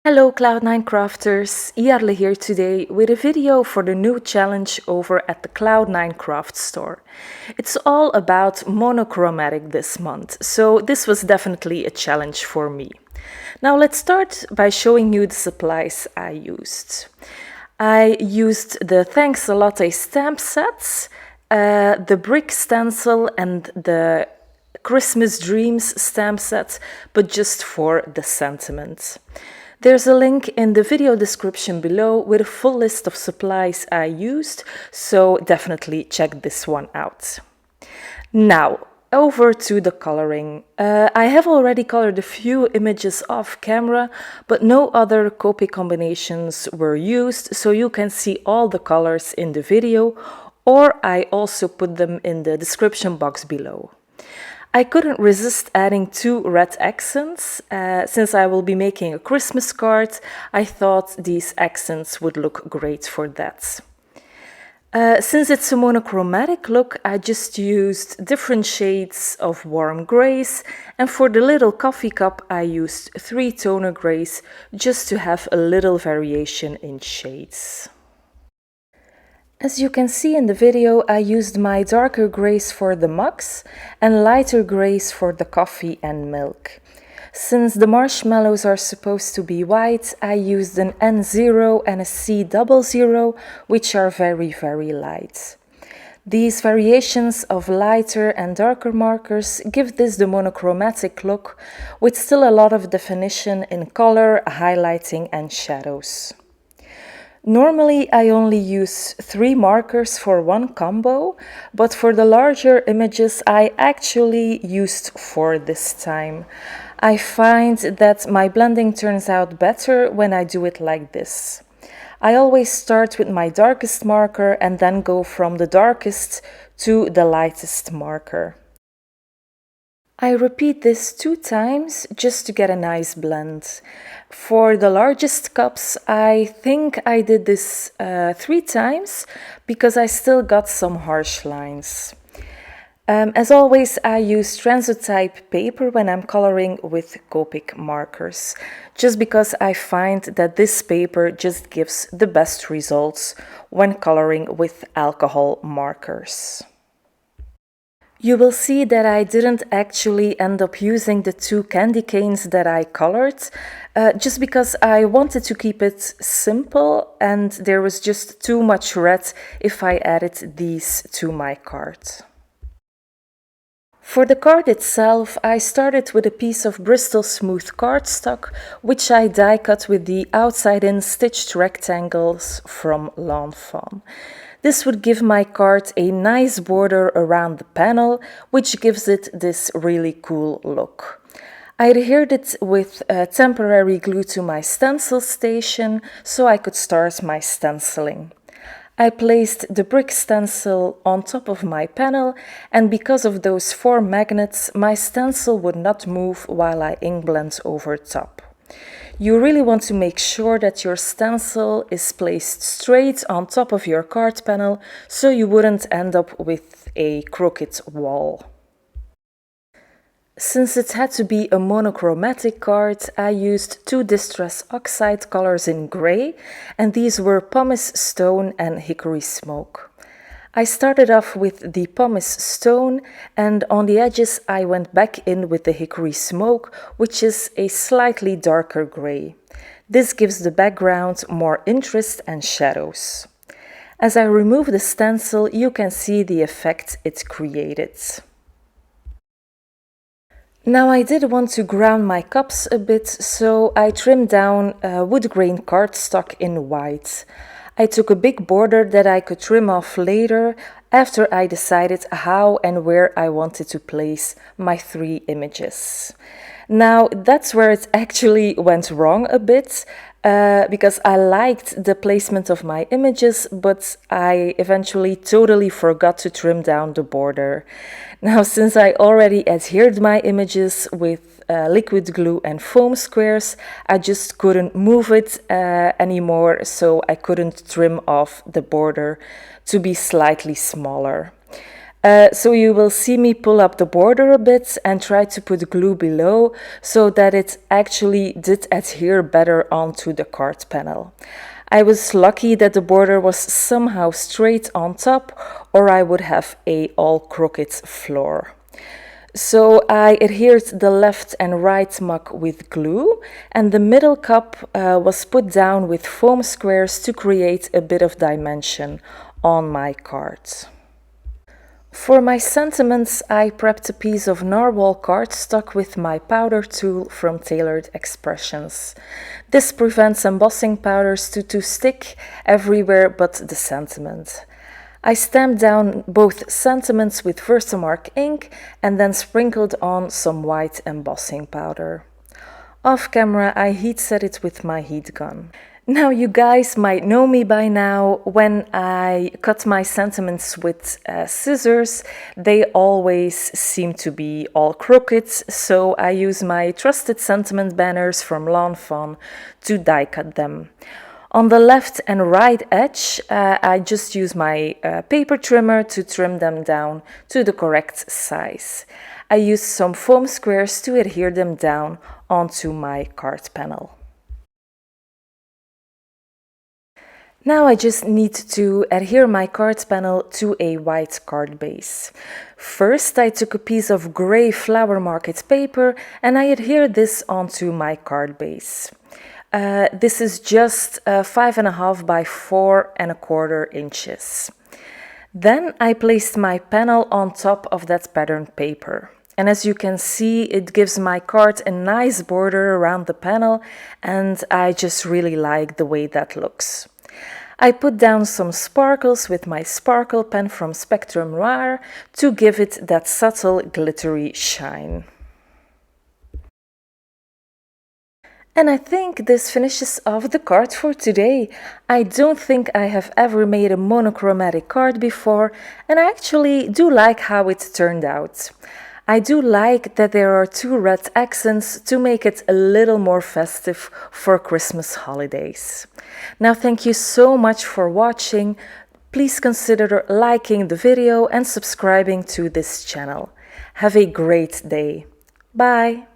Hello Cloud9 crafters, Jarle here today with a video for the new challenge over at the Cloud9 craft store. It's all about monochromatic this month, so this was definitely a challenge for me. Now let's start by showing you the supplies I used. I used the Thanks a Latte stamp sets, the brick stencil and the Christmas Dreams stamp set, but just for the sentiment. There's a link in the video description below with a full list of supplies I used, so definitely check this one out. Now, over to the coloring. I have already colored a few images off camera, but no other Copic combinations were used, so you can see all the colors in the video, or I also put them in the description box below. I couldn't resist adding 2 red accents. Since I will be making a Christmas card, I thought these accents would look great for that. Since it's a monochromatic look, I just used different shades of warm grays, and for the little coffee cup I used 3 toner grays just to have a little variation in shades. As you can see in the video, I used my darker grays for the mugs and lighter grays for the coffee and milk. Since the marshmallows are supposed to be white, I used an N0 and a C00, which are very light. These variations of lighter and darker markers give this the monochromatic look, with still a lot of definition in color, highlighting and shadows. Normally I only use 3 markers for one combo, but for the larger images I actually used 4 this time. I find that my blending turns out better when I do it like this. I always start with my darkest marker and then go from the darkest to the lightest marker. I repeat this 2 times just to get a nice blend. For the largest cups, I think I did this 3 times because I still got some harsh lines. As always, I use Transotype paper when I'm coloring with Copic markers, just because I find that this paper just gives the best results when coloring with alcohol markers. You will see that I didn't actually end up using the 2 candy canes that I colored, just because I wanted to keep it simple and there was just too much red if I added these to my card. For the card itself, I started with a piece of Bristol Smooth cardstock, which I die cut with the outside-in stitched rectangles from Fawn. This would give my card a nice border around the panel, which gives it this really cool look. I adhered it with temporary glue to my stencil station so I could start my stenciling. I placed the brick stencil on top of my panel, and because of those 4 magnets, my stencil would not move while I inkblend over top. You really want to make sure that your stencil is placed straight on top of your card panel so you wouldn't end up with a crooked wall. Since it had to be a monochromatic card, I used 2 Distress Oxide colors in grey, and these were Pumice Stone and Hickory Smoke. I started off with the Pumice Stone, and on the edges I went back in with the Hickory Smoke, which is a slightly darker grey. This gives the background more interest and shadows. As I remove the stencil, you can see the effect it created. Now I did want to ground my cups a bit, so I trimmed down wood grain cardstock in white. I took a big border that I could trim off later after I decided how and where I wanted to place my 3 images. Now that's where it actually went wrong a bit, because I liked the placement of my images, but I eventually totally forgot to trim down the border. Now, since I already adhered my images with liquid glue and foam squares, I just couldn't move it anymore, so I couldn't trim off the border to be slightly smaller. So you will see me pull up the border a bit and try to put glue below so that it actually did adhere better onto the card panel. I was lucky that the border was somehow straight on top, or I would have a all crooked floor. So I adhered the left and right mug with glue, and the middle cup was put down with foam squares to create a bit of dimension on my card. For my sentiments, I prepped a piece of narwhal cardstock with my powder tool from Tailored Expressions. This prevents embossing powders to stick everywhere but the sentiment. I stamped down both sentiments with Versamark ink and then sprinkled on some white embossing powder. Off camera, I heat set it with my heat gun. Now you guys might know me by now. When I cut my sentiments with scissors, they always seem to be all crooked, so I use my trusted sentiment banners from Fawn to die cut them. On the left and right edge, I just use my paper trimmer to trim them down to the correct size. I use some foam squares to adhere them down onto my card panel. Now I just need to adhere my card panel to a white card base. First, I took a piece of gray flower market paper and I adhered this onto my card base. This is just 5.5 by 4.25 inches. Then I placed my panel on top of that patterned paper. And as you can see, it gives my card a nice border around the panel, and I just really like the way that looks. I put down some sparkles with my sparkle pen from Spectrum Noir to give it that subtle glittery shine. And I think this finishes off the card for today. I don't think I have ever made a monochromatic card before, and I actually do like how it turned out. I do like that there are 2 red accents to make it a little more festive for Christmas holidays. Now thank you so much for watching. Please consider liking the video and subscribing to this channel. Have a great day. Bye!